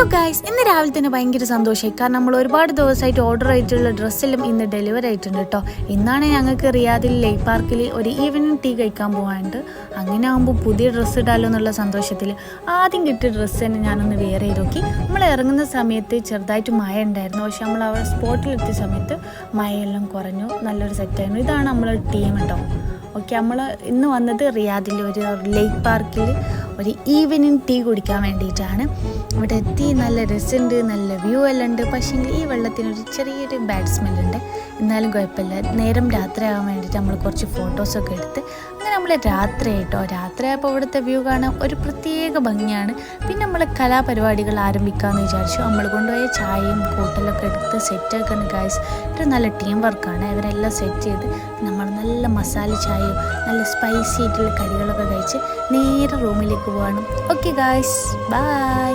Hello guys, ഇന്ന് രാവിലെ തന്നെ ഭയങ്കര സന്തോഷമായി. കാരണം നമ്മൾ ഒരുപാട് ദിവസമായിട്ട് ഓർഡർ ആയിട്ടുള്ള ഡ്രസ്സെല്ലാം ഇന്ന് ഡെലിവറി ആയിട്ടുണ്ട് കേട്ടോ. ഇന്നാണ് ഞങ്ങൾക്ക് റിയാദിൽ ലേക്ക് പാർക്കിൽ ഒരു ഈവനിങ് ടീ കഴിക്കാൻ പോകാനുണ്ട്. അങ്ങനെ ആകുമ്പോൾ പുതിയ ഡ്രസ്സ് ഇടാലോ എന്നുള്ള സന്തോഷത്തിൽ ആദ്യം കിട്ടിയ ഡ്രസ്സ് തന്നെ ഞാനൊന്ന് വെയർ ചെയ്ത് നോക്കി. നമ്മൾ ഇറങ്ങുന്ന സമയത്ത് ചെറുതായിട്ട് മഴ ഉണ്ടായിരുന്നു, പക്ഷെ നമ്മൾ അവിടെ സ്പോട്ടിലെത്തിയ സമയത്ത് മഴയെല്ലാം കുറഞ്ഞു, നല്ലൊരു സെറ്റായിരുന്നു. ഇതാണ് നമ്മളെ ടീം കേട്ടോ. ഓക്കെ, നമ്മൾ ഇന്ന് വന്നത് റിയാദിൽ ഒരു ലേക്ക് പാർക്കിൽ ഒരു ഈവനിങ് ടീ കുടിക്കാൻ വേണ്ടിയിട്ടാണ്. ഇവിടെ എത്തി നല്ല രസമുണ്ട്, നല്ല വ്യൂ എല്ലാം ഉണ്ട്. പക്ഷേ ഈ വെള്ളത്തിനൊരു ചെറിയൊരു ബാഡ് സ്മെല്ലുണ്ട്. എന്നാലും കുഴപ്പമില്ല. നേരം രാത്രിയാകാൻ വേണ്ടിയിട്ട് നമ്മൾ കുറച്ച് ഫോട്ടോസൊക്കെ എടുത്ത് അങ്ങനെ നമ്മൾ രാത്രിയായപ്പോൾ ഇവിടുത്തെ വ്യൂ കാണാൻ ഒരു പ്രത്യേക ഭംഗിയാണ്. പിന്നെ നമ്മൾ കലാപരിപാടികൾ ആരംഭിക്കാമെന്ന് വിചാരിച്ചു. നമ്മൾ കൊണ്ടുപോയ ചായയും ഹോട്ടലൊക്കെ എടുത്ത് സെറ്റാക്കാണ് ഗായ്സ്. ഒരു നല്ല ടീം വർക്കാണ്. ഇവരെല്ലാം സെറ്റ് ചെയ്ത് നമ്മൾ നല്ല മസാല ചായയും നല്ല സ്പൈസി ആയിട്ടുള്ള കടികളൊക്കെ കഴിച്ച് നേരെ റൂമിലേക്ക് പോകണം. Okay guys, by.